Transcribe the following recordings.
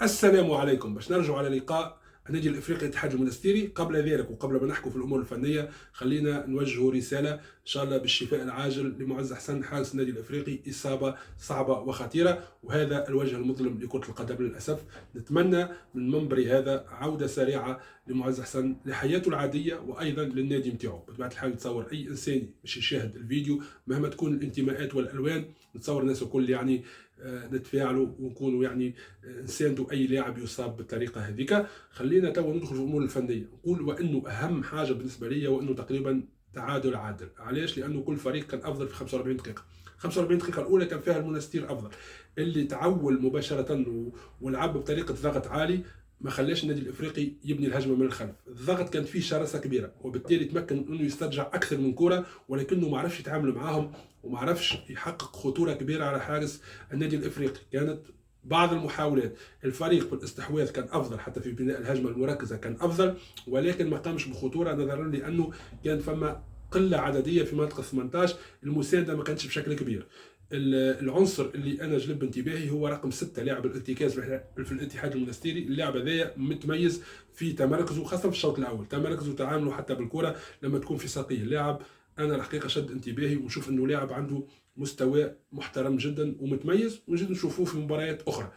السلام عليكم. باش نرجع على لقاء النادي الافريقي الاتحاد المنستيري، قبل ذلك وقبل ما نحكوا في الامور الفنيه خلينا نوجه رساله ان شاء الله بالشفاء العاجل لمعز حسن حارس النادي الافريقي. اصابه صعبه وخطيره، وهذا الوجه المظلم لكره القدم للاسف. نتمنى من منبري هذا عوده سريعه لمعز حسن لحياته العاديه وايضا للنادي نتاعو. بطبيعه الحال نتصور اي انسان باش يشاهد الفيديو مهما تكون الانتماءات والالوان، نتصور الناس الكل يعني نتفاعلوا ونكونوا يعني نساندوا اي لاعب يصاب بالطريقه هذيك. خلينا تو ندخل في الامور الفنيه، نقول وانه اهم حاجه بالنسبه لي وانه تقريبا تعادل عادل. علاش؟ لانه كل فريق كان افضل في 45 دقيقه. 45 دقيقه الاولى كان فيها المنستير افضل، اللي تعول مباشره ولعب بطريقه ضغط عالي، ما خلاش النادي الافريقي يبني الهجمه من الخلف. الضغط كان فيه شراسه كبيره، وبالتالي تمكن انه يسترجع اكثر من كره، ولكنه ما عرفش يتعامل معاهم وما عرفش يحقق خطوره كبيره على حارس النادي الافريقي. كانت بعض المحاولات، الفريق في الاستحواذ كان افضل، حتى في بناء الهجمه المركزه كان افضل، ولكن ما قامش بخطوره نظرا لانه كان فما قله عدديه في منطقه 18. المسانده ما كانتش بشكل كبير. العنصر اللي انا جلب انتباهي هو رقم 6 لاعب الارتكاز في الاتحاد المنستيري. اللاعب هذايا متميز في تمركزه، خاصه في الشوط الاول، تمركزه وتعامله حتى بالكره لما تكون في ساقيه. اللاعب انا الحقيقه شد انتباهي، ونشوف انه لاعب عنده مستوى محترم جدا ومتميز، ونجد نشوفوه في مباريات اخرى.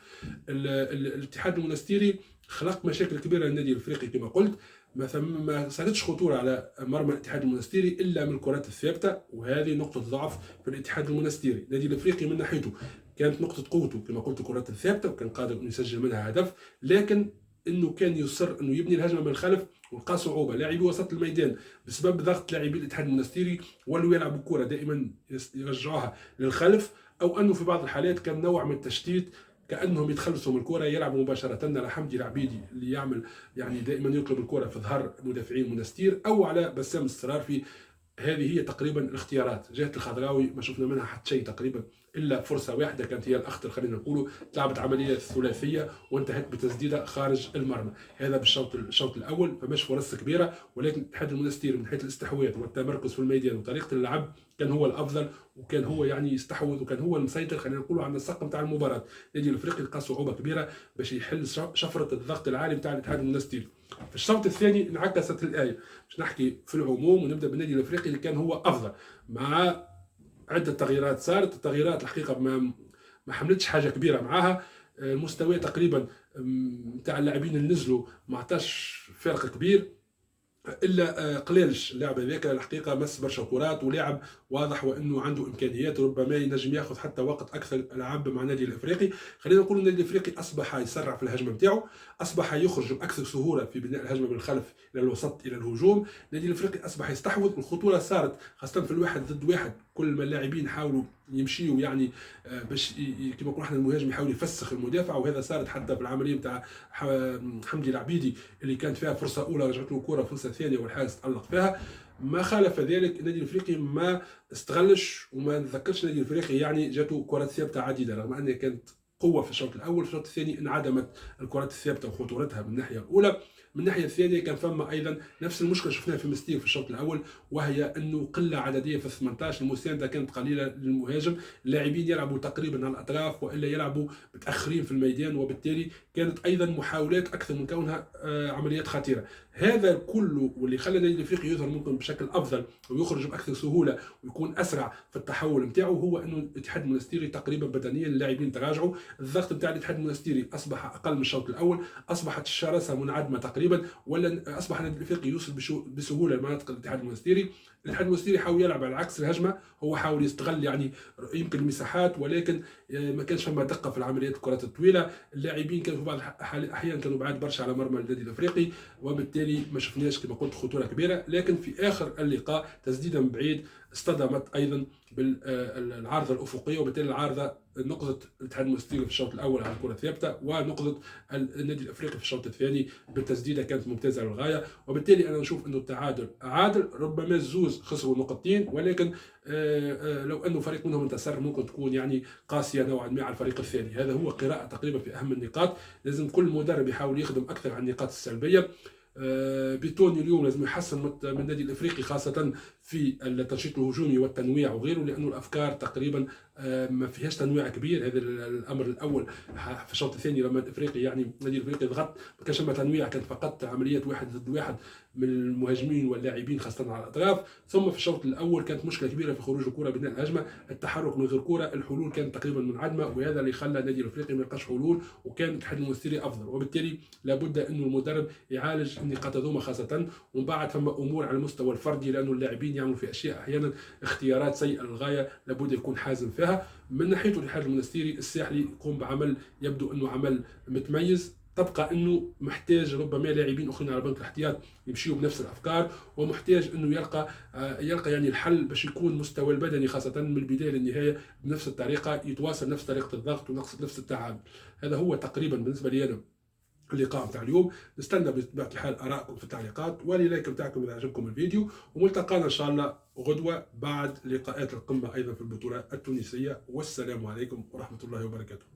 الاتحاد المنستيري خلق مشاكل كبيره للنادي الافريقي كما قلت. ما صارتش خطوره على مرمى الاتحاد المنستيري الا من الكرات الثابته، وهذه نقطه ضعف في الاتحاد المنستيري. النادي الافريقي من ناحيته كانت نقطه قوته كما قلت الكرات الثابته، وكان قادر انه يسجل منها هدف، لكن انه كان يصر انه يبني الهجمه من الخلف، ولقى صعوبه. لاعبي وسط الميدان بسبب ضغط لاعبي الاتحاد المنستيري ولوا يلعبوا الكره دائما يرجعوها للخلف، او انه في بعض الحالات كان نوع من التشتيت، كانهم يتخلصوا من الكره يلعبوا مباشره على حمدي العبيدي اللي يعمل يعني دائما يطلب الكره في ظهر مدافعين منستير، او على بسام السرارفي. هذه هي تقريبا الاختيارات. جهه الخضراوي ما شفنا منها حتى شيء تقريبا، الا فرصه واحده كانت هي الاخطر، خلينا نقولوا لعبت عمليه ثلاثيه وانتهت بتسديده خارج المرمى. هذا الشوط الاول فماش فرص كبيره، ولكن الاتحاد المنستيري من حيث الاستحواذ والتمركز في الميدان وطريقه اللعب كان هو الافضل، وكان هو يعني يستحوذ وكان هو المسيطر، خلينا نقولوا على السقف نتاع المباراه. النادي الافريقي لقى صعوبه كبيره باش يحل شفره الضغط العالي نتاع الاتحاد المنستيري. في الشوط الثاني انعكست الايه. باش نحكي في العموم ونبدا بالنادي الافريقي اللي كان هو افضل، مع عده تغييرات صارت. التغييرات الحقيقه ما حملتش حاجه كبيره معاها. المستوى تقريبا نتاع اللاعبين اللي نزلوا ما عطاش فرق كبير، الا قليلش. اللاعب هذاك الحقيقه مس برشا كرات ولاعب واضح وانه عنده امكانيات، ربما ينجم ياخذ حتى وقت اكثر العاب مع النادي الافريقي. خلينا نقول النادي الافريقي اصبح يسرع في الهجمه نتاعو، اصبح يخرج باكثر سهوله في بناء الهجمه من الخلف الى الوسط الى الهجوم. النادي الافريقي اصبح يستحوذ، الخطوره صارت خاصه في الواحد ضد واحد. كل ما اللاعبين حاولوا يمشيوا يعني باش كما نقولوا احنا المهاجم يحاول يفسخ المدافع، وهذا صارت حتى بالعمليه نتاع حمدي العبيدي اللي كانت فيها فرصه اولى رجعت له كره، فرصه ثانيه والحارس تالق فيها. ما خالف ذلك النادي الافريقي ما استغلش، وما نذكرش النادي الافريقي يعني جاته كرات ثابته عديده، رغم انها كانت قوه في الشوط الاول. في الشوط الثاني انعدمت الكرات الثابته وخطورتها من الناحيه الاولى. من الناحيه الثانيه كان فما ايضا نفس المشكله شفناها في مستير في الشوط الاول، وهي انه قله عدديه في 18. المسانده كانت قليله للمهاجم، اللاعبين يلعبوا تقريبا على الاطراف والا يلعبوا متاخرين في الميدان، وبالتالي كانت ايضا محاولات اكثر من كونها عمليات خطيره. هذا كله واللي خلى النادي الافريقي يظهر ممكن بشكل افضل ويخرج باكثر سهوله ويكون اسرع في التحول نتاعو، هو انه الاتحاد المنستيري تقريبا بدنيا اللاعبين تراجعوا. الضغط نتاع الاتحاد المنستيري اصبح اقل من الشوط الاول، اصبحت الشراسه منعدمه تقريبا، ولا اصبح النادي الافريقي يوصل بسهوله لمناطق الاتحاد المنستيري. الاتحاد المنستيري حاول يلعب على عكس الهجمه، هو حاول يستغل يعني يمكن المساحات، ولكن ما كانش فما دقه في العمليات الكرات الطويله. اللاعبين كانوا في بعض الاحيان كانوا بعاد برشا على مرمى النادي الافريقي، وبالتالي ما شفناش كما قلت خطوره كبيره. لكن في اخر اللقاء تسديده من بعيد اصطدمت ايضا بالعارضه الافقيه، وبالتالي العارضه نقطه الاتحاد المنستيري في الشوط الاول على الكره الثابته، ونقطه النادي الافريقي في الشوط الثاني بالتسديده كانت ممتازه للغايه. وبالتالي انا نشوف انه التعادل عادل، ربما الزوز خسروا نقطتين، ولكن لو انه فريق منهم انتصر ممكن تكون يعني قاسيه نوعا ما على الفريق الثاني. هذا هو قراءه تقريبا في اهم النقاط. لازم كل مدرب يحاول يخدم اكثر على النقاط السلبيه. بيتوني اليوم لازم يحسن من النادي الافريقي، خاصه في التنشيط الهجومي والتنويع وغيره، لانه الافكار تقريبا ما فيهاش تنويع كبير. هذا الامر الاول. في الشوط الثاني لما الافريقي يعني النادي الافريقي ضغط، ما كانش ثم تنويع، كانت فقط عمليات واحد ضد واحد من المهاجمين واللاعبين خاصه على الاطراف. ثم في الشوط الاول كانت مشكله كبيره في خروج الكره بناء الهجمه، التحرك من غير كره، الحلول كانت تقريبا منعدمه، وهذا اللي خلى النادي الافريقي ما يلقاش حلول، وكان الاتحاد المنستيري افضل. وبالتالي لابد انه المدرب يعالج النقاط هذوما خاصه. ومن بعد ثم امور على المستوى الفردي، لانه اللاعبين يعملوا في اشياء احيانا اختيارات سيئه للغايه، لابد يكون حازم فيها. من ناحيته الاتحاد المنستيري الساحلي يقوم بعمل يبدو انه عمل متميز، تبقى انه محتاج ربما لاعبين اخرين على بنك الاحتياط يمشيوا بنفس الافكار، ومحتاج انه يلقى يعني الحل باش يكون مستوى البدني خاصه من البدايه للنهايه بنفس الطريقه، يتواصل نفس طريقه الضغط ونفس التعامل. هذا هو تقريبا بالنسبه لي انا اللقاء بتاع اليوم. نستنى بطبيعه الحال ارائكم في التعليقات واللايك بتاعكم اذا عجبكم الفيديو، وملتقانا ان شاء الله غدوه بعد لقاءات القمه ايضا في البطوله التونسيه. والسلام عليكم ورحمه الله وبركاته.